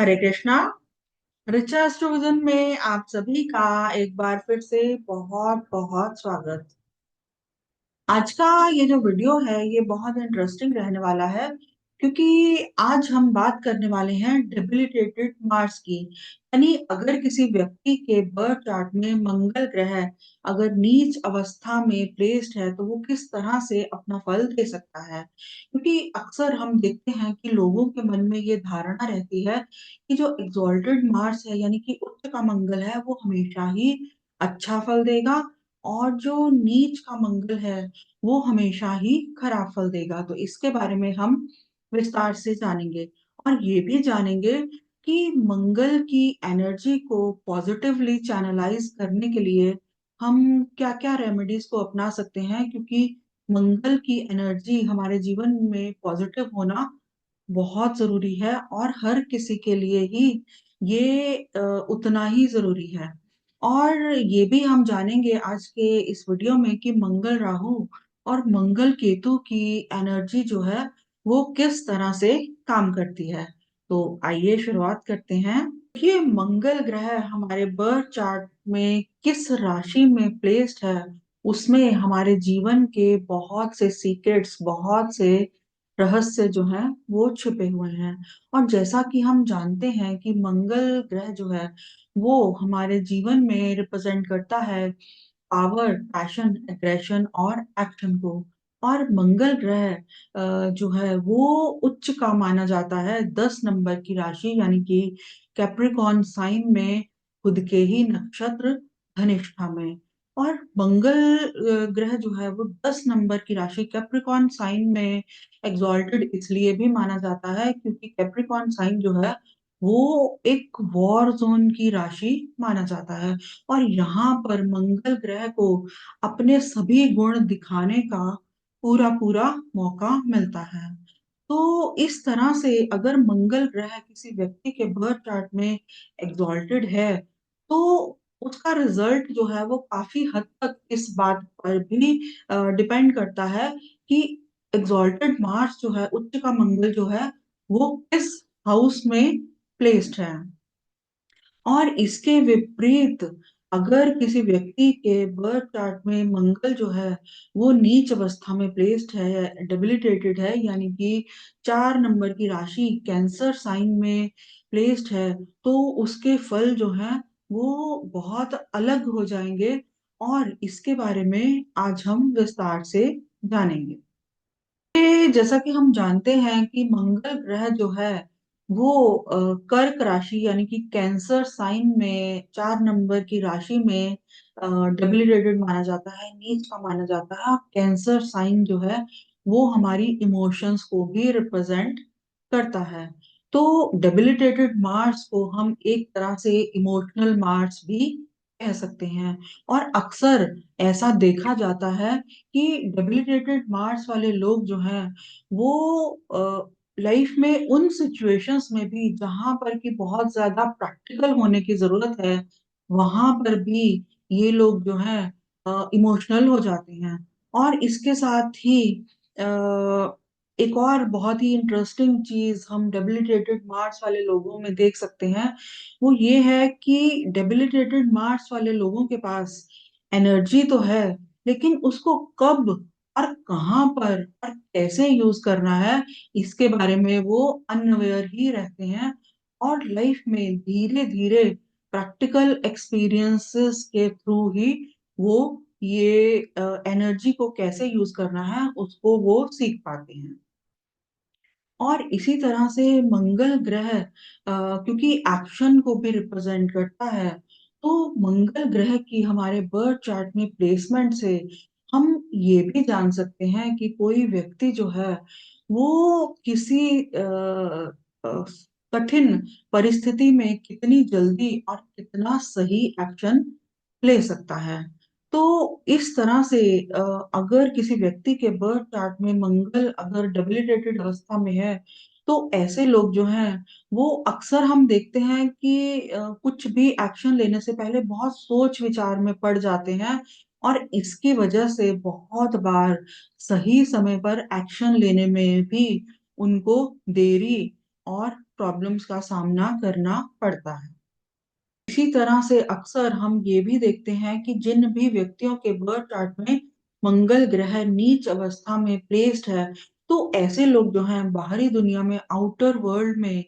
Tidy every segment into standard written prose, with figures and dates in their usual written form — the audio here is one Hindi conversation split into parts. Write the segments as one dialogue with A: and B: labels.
A: हरे कृष्णा। रिचा एस्ट्रोविजन में आप सभी का एक बार फिर से बहुत बहुत स्वागत। आज का ये जो वीडियो है ये बहुत इंटरेस्टिंग रहने वाला है, क्योंकि आज हम बात करने वाले हैं डेबिलिटेटेड मार्स की। यानी अगर किसी व्यक्ति के बर्थ चार्ट में मंगल ग्रह अगर नीच अवस्था में प्लेस्ड है तो वो किस तरह से अपना फल दे सकता है। क्योंकि अक्सर हम देखते हैं कि लोगों के मन में ये धारणा रहती है कि जो एग्जॉल्टेड मार्स है यानी कि उच्च का मंगल है वो हमेशा ही अच्छा फल देगा, और जो नीच का मंगल है वो हमेशा ही खराब फल देगा। तो इसके बारे में हम विस्तार से जानेंगे, और ये भी जानेंगे कि मंगल की एनर्जी को पॉजिटिवली चैनलाइज करने के लिए हम क्या क्या रेमेडीज को अपना सकते हैं, क्योंकि मंगल की एनर्जी हमारे जीवन में पॉजिटिव होना बहुत जरूरी है, और हर किसी के लिए ही ये उतना ही जरूरी है। और ये भी हम जानेंगे आज के इस वीडियो में कि मंगल राहु और मंगल केतु की एनर्जी जो है वो किस तरह से काम करती है। तो आइए शुरुआत करते हैं। ये मंगल ग्रह हमारे बर्थ चार्ट में किस राशि में प्लेस्ड है, उसमें हमारे जीवन के बहुत से सीक्रेट्स, बहुत से रहस्य जो हैं वो छुपे हुए हैं। और जैसा कि हम जानते हैं कि मंगल ग्रह जो है वो हमारे जीवन में रिप्रेजेंट करता है पावर, पैशन, एग्रेशन और एक्शन को। और मंगल ग्रह जो है वो उच्च का माना जाता है 10 नंबर की राशि यानी कि कैप्रिकॉर्न साइन में, खुद के ही नक्षत्र धनिष्ठा में। और मंगल ग्रह जो है वो 10 नंबर की राशि कैप्रिकॉर्न साइन में एग्जॉल्टेड इसलिए भी माना जाता है क्योंकि कैप्रिकॉर्न साइन जो है वो एक वॉर जोन की राशि माना जाता है, और यहाँ पर मंगल ग्रह को अपने सभी गुण दिखाने का पूरा पूरा मौका मिलता है। तो इस तरह से अगर मंगल ग्रह किसी व्यक्ति के बर्थ चार्ट में एग्जॉल्टेड है तो उसका रिजल्ट जो है वो काफी हद तक इस बात पर भी डिपेंड करता है कि एग्जॉल्टेड मार्स जो है, उच्च का मंगल जो है, वो किस हाउस में प्लेस्ड है। और इसके विपरीत अगर किसी व्यक्ति के बर्थ चार्ट में मंगल जो है वो नीच अवस्था में प्लेस्ड है, डेबिलिटेटेड है, यानी कि 4 नंबर की राशि कैंसर साइन में प्लेस्ड है, तो उसके फल जो है वो बहुत अलग हो जाएंगे। और इसके बारे में आज हम विस्तार से जानेंगे। जैसा कि हम जानते हैं कि मंगल ग्रह जो है वो कर्क राशि यानी कि कैंसर साइन में 4 नंबर की राशि में डेबिलिटेटेड माना जाता है, नीच का माना जाता है। कैंसर साइन जो है वो हमारी इमोशंस को भी रिप्रेजेंट करता है। तो डेबिलिटेटेड मार्स को हम एक तरह से इमोशनल मार्स भी कह सकते हैं। और अक्सर ऐसा देखा जाता है कि डेबिलिटेटेड मार्स वाले लोग जो हैं वो लाइफ में उन सिचुएशंस में भी जहां पर कि बहुत ज्यादा प्रैक्टिकल होने की जरूरत है वहां पर भी ये लोग जो हैं इमोशनल हो जाते हैं। और इसके साथ ही एक और बहुत ही इंटरेस्टिंग चीज हम डेबिलिटेटेड मार्स वाले लोगों में देख सकते हैं, वो ये है कि डेबिलिटेटेड मार्स वाले लोगों के पास एनर्जी तो है, लेकिन उसको कब और कहाँ पर और कैसे यूज करना है इसके बारे में वो अनअवेयर ही रहते हैं। और लाइफ में धीरे धीरे प्रैक्टिकल एक्सपीरियंसेस के थ्रू ही वो ये एनर्जी को कैसे यूज करना है उसको वो सीख पाते हैं। और इसी तरह से मंगल ग्रह क्योंकि एक्शन को भी रिप्रेजेंट करता है, तो मंगल ग्रह की हमारे बर्थ चार्ट में प्लेसमेंट से हम ये भी जान सकते हैं कि कोई व्यक्ति जो है वो किसी अ, कठिन परिस्थिति में कितनी जल्दी और कितना सही एक्शन ले सकता है। तो इस तरह से अगर किसी व्यक्ति के बर्थ चार्ट में मंगल अगर डेबिलिटेटेड अवस्था में है तो ऐसे लोग जो हैं वो अक्सर हम देखते हैं कि कुछ भी एक्शन लेने से पहले बहुत सोच विचार में पड़ जाते हैं, और इसकी वजह से बहुत बार सही समय पर एक्शन लेने में भी उनको देरी और प्रॉब्लम्स का सामना करना पड़ता है। इसी तरह से अक्सर हम ये भी देखते हैं कि जिन भी व्यक्तियों के बर्थ चार्ट में मंगल ग्रह नीच अवस्था में प्लेस्ड है, तो ऐसे लोग जो हैं बाहरी दुनिया में, आउटर वर्ल्ड में,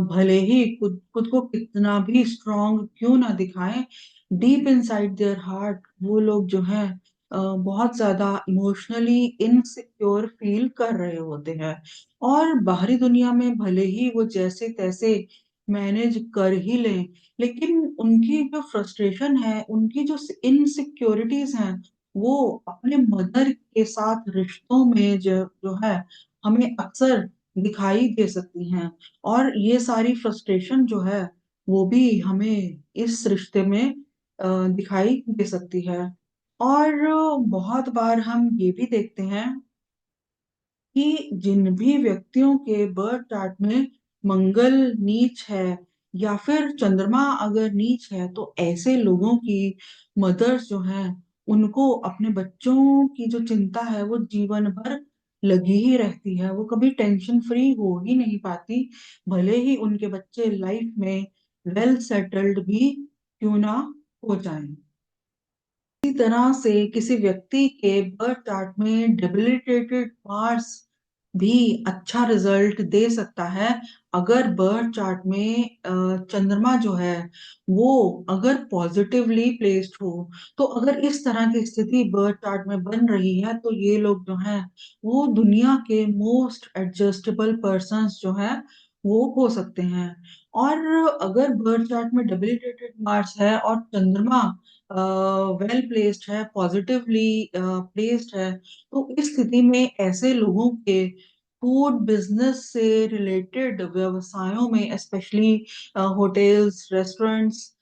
A: भले ही खुद खुद को कितना भी स्ट्रांग क्यों ना दिखाएं, डीप इनसाइड देयर हार्ट वो लोग जो हैं बहुत ज्यादा इमोशनली इनसिक्योर फील कर रहे होते हैं। और बाहरी दुनिया में भले ही वो जैसे तैसे मैनेज कर ही लें, लेकिन उनकी जो फ्रस्ट्रेशन है, उनकी जो इनसिक्योरिटीज हैं, वो अपने मदर के साथ रिश्तों में जो है हमें अक्सर दिखाई दे सकती हैं। और ये सारी फ्रस्ट्रेशन जो है वो भी हमें इस रिश्ते में दिखाई दे सकती है। और बहुत बार हम ये भी देखते हैं कि जिन भी व्यक्तियों के बर्थ चार्ट में मंगल नीच है या फिर चंद्रमा अगर नीच है, तो ऐसे लोगों की मदर्स जो हैं उनको अपने बच्चों की जो चिंता है वो जीवन भर लगी ही रहती है। वो कभी टेंशन फ्री हो ही नहीं पाती, भले ही उनके बच्चे लाइफ में वेल सेटल्ड भी क्यों ना हो जाएं। इसी तरह से किसी व्यक्ति के बर्थ चार्ट में डेबिलिटेटेड मार्स भी अच्छा रिजल्ट दे सकता है। अगर बर्थ चार्ट में चंद्रमा जो है वो अगर पॉजिटिवली प्लेस्ड हो, तो अगर इस तरह की स्थिति बर्थ चार्ट में बन रही है, तो ये लोग जो हैं वो दुनिया के मोस्ट एडजस्टेबल पर्सन्स जो है वो हो सकते हैं। और अगर बर्थ चार्ट में डेबिलिटेटेड मार्स है और चंद्रमा वेल प्लेस्ड है, पॉजिटिवली प्लेस्ड है, तो इस स्थिति में ऐसे लोगों के फूड बिजनेस से रिलेटेड व्यवसायों में, स्पेशली होटल्स, रेस्टोरेंट्स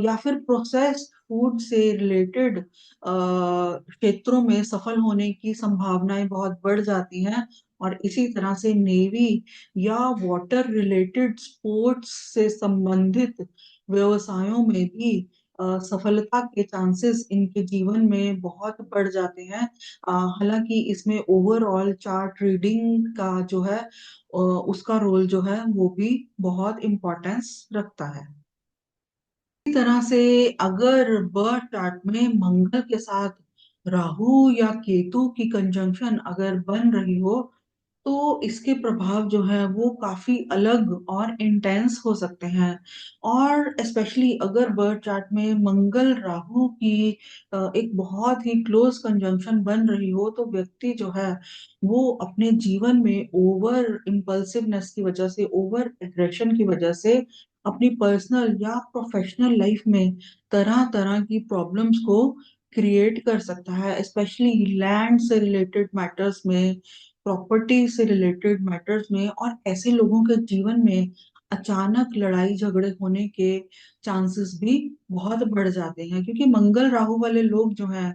A: या फिर प्रोसेस्ड फूड से रिलेटेड क्षेत्रों में सफल होने की संभावनाएं बहुत बढ़ जाती हैं। और इसी तरह से नेवी या वाटर रिलेटेड स्पोर्ट्स से संबंधित व्यवसायों में भी सफलता के चांसेस इनके जीवन में बहुत बढ़ जाते हैं। हालांकि इसमें ओवरऑल चार्ट रीडिंग का जो है उसका रोल जो है वो भी बहुत इम्पोर्टेंस रखता है। इसी तरह से अगर बर्थ चार्ट में मंगल के साथ राहु या केतु की कंजंक्शन अगर बन रही हो, तो इसके प्रभाव जो है वो काफी अलग और इंटेंस हो सकते हैं। और स्पेशली अगर बर्थ चार्ट में मंगल राहु की एक बहुत ही क्लोज कंजंक्शन बन रही हो, तो व्यक्ति जो है वो अपने जीवन में ओवर इम्पल्सिवनेस की वजह से, ओवर एग्रेशन की वजह से अपनी पर्सनल या प्रोफेशनल लाइफ में तरह तरह की प्रॉब्लम्स को क्रिएट कर सकता है, स्पेशली लैंड से रिलेटेड मैटर्स में, प्रॉपर्टी से रिलेटेड मैटर्स में। और ऐसे लोगों के जीवन में अचानक लड़ाई झगड़े होने के चांसेस भी बहुत बढ़ जाते हैं, क्योंकि मंगल राहु वाले लोग जो हैं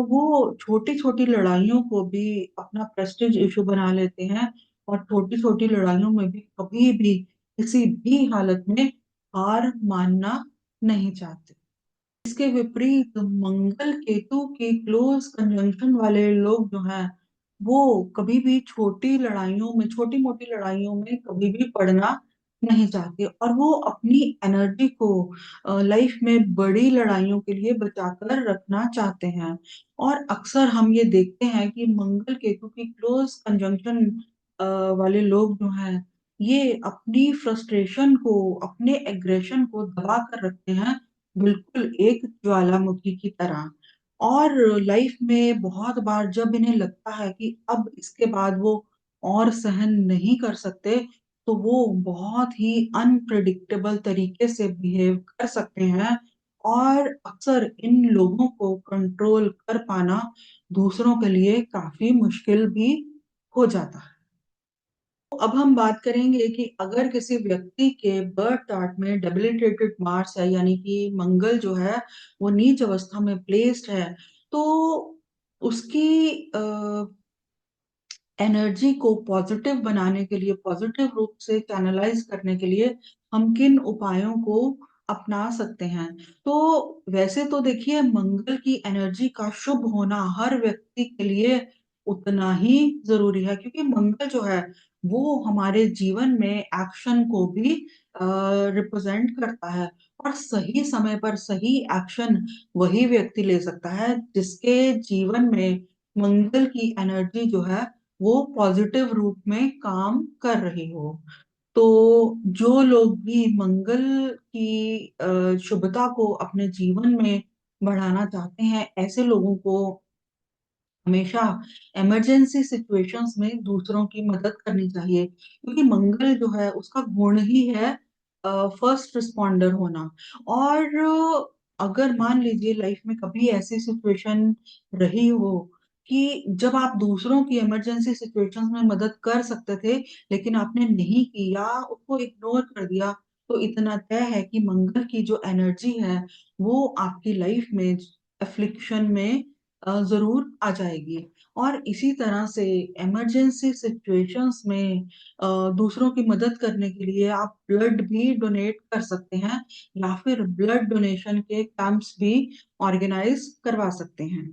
A: वो छोटी छोटी लड़ाइयों को भी अपना प्रेस्टिज इशू बना लेते हैं, और छोटी छोटी लड़ाइयों में भी कभी भी किसी भी हालत में हार मानना नहीं चाहते। इसके विपरीत मंगल केतु के क्लोज कंजंक्शन वाले लोग जो हैं वो कभी भी छोटी लड़ाइयों में, छोटी मोटी लड़ाइयों में कभी भी पड़ना नहीं चाहते, और वो अपनी एनर्जी को लाइफ में बड़ी लड़ाइयों के लिए बचाकर रखना चाहते हैं। और अक्सर हम ये देखते हैं कि मंगल केतु की क्लोज कंजंक्शन वाले लोग जो हैं ये अपनी फ्रस्ट्रेशन को, अपने एग्रेशन को दबा कर रखते हैं, बिल्कुल एक ज्वालामुखी की तरह। और लाइफ में बहुत बार जब इन्हें लगता है कि अब इसके बाद वो और सहन नहीं कर सकते, तो वो बहुत ही अनप्रिडिक्टेबल तरीके से बिहेव कर सकते हैं। और अक्सर इन लोगों को कंट्रोल कर पाना दूसरों के लिए काफी मुश्किल भी हो जाता है। तो अब हम बात करेंगे कि अगर किसी व्यक्ति के बर्थ चार्ट में डेबिलिटेटेड मार्स है, यानी कि मंगल जो है वो नीच अवस्था में प्लेस्ड है, तो उसकी एनर्जी को पॉजिटिव बनाने के लिए, पॉजिटिव रूप से चैनलाइज करने के लिए हम किन उपायों को अपना सकते हैं। तो वैसे तो देखिए, मंगल की एनर्जी का शुभ होना हर व्यक्ति के लिए उतना ही जरूरी है, क्योंकि मंगल जो है वो हमारे जीवन में एक्शन को भी रिप्रेजेंट करता है। और सही समय पर सही एक्शन वही व्यक्ति ले सकता है जिसके जीवन में मंगल की एनर्जी जो है वो पॉजिटिव रूप में काम कर रही हो। तो जो लोग भी मंगल की शुभता को अपने जीवन में बढ़ाना चाहते हैं, ऐसे लोगों को हमेशा इमरजेंसी सिचुएशंस में दूसरों की मदद करनी चाहिए, क्योंकि मंगल जो है उसका गुण ही है फर्स्ट रिस्पॉन्डर होना। और अगर मान लीजिए लाइफ में कभी ऐसी सिचुएशन रही हो कि जब आप दूसरों की इमरजेंसी सिचुएशंस में मदद कर सकते थे लेकिन आपने नहीं की या उसको इग्नोर कर दिया, तो इतना तय है कि मंगल की जो एनर्जी है वो आपकी लाइफ में अफ्लिक्शन में जरूर आ जाएगी। और इसी तरह से इमरजेंसी सिचुएशंस में दूसरों की मदद करने के लिए आप ब्लड भी डोनेट कर सकते हैं या फिर ब्लड डोनेशन के कैंप्स भी ऑर्गेनाइज करवा सकते हैं।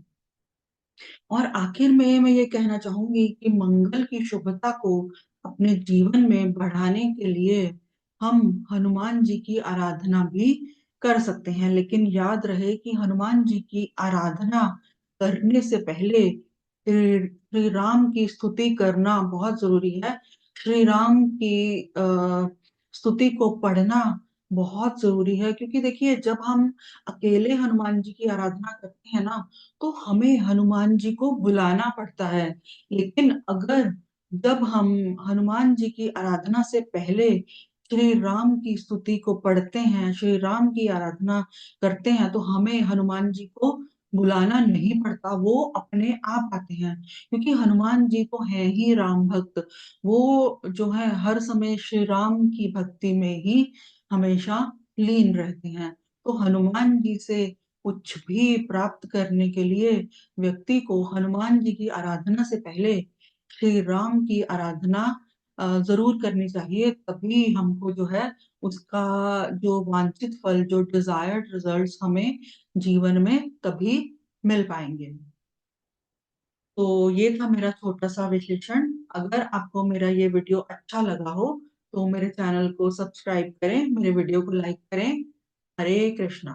A: और आखिर में मैं ये कहना चाहूंगी कि मंगल की शुभता को अपने जीवन में बढ़ाने के लिए हम हनुमान जी की आराधना भी कर सकते हैं, लेकिन याद रहे कि हनुमान जी की आराधना करने से पहले श्री राम की स्तुति करना बहुत जरूरी है। श्री राम की स्तुति को पढ़ना बहुत जरूरी है, क्योंकि देखिए जब हम अकेले हनुमान जी की आराधना करते हैं ना, तो हमें हनुमान जी को बुलाना पड़ता है। लेकिन अगर जब हम हनुमान जी की आराधना से पहले श्री राम की स्तुति को पढ़ते हैं, श्री राम की आराधना करते हैं, तो हमें हनुमान जी को बुलाना नहीं पड़ता, वो अपने आप आते हैं। क्योंकि हनुमान जी तो हैं ही राम भक्त, वो जो है हर समय श्री राम की भक्ति में ही हमेशा लीन रहते हैं। तो हनुमान जी से कुछ भी प्राप्त करने के लिए व्यक्ति को हनुमान जी की आराधना से पहले श्री राम की आराधना जरूर करनी चाहिए, तभी हमको जो है उसका जो वांछित फल, जो डिजायर्ड रिजल्ट्स हमें जीवन में तभी मिल पाएंगे। तो ये था मेरा छोटा सा विश्लेषण। अगर आपको मेरा ये वीडियो अच्छा लगा हो तो मेरे चैनल को सब्सक्राइब करें, मेरे वीडियो को लाइक करें। हरे कृष्णा।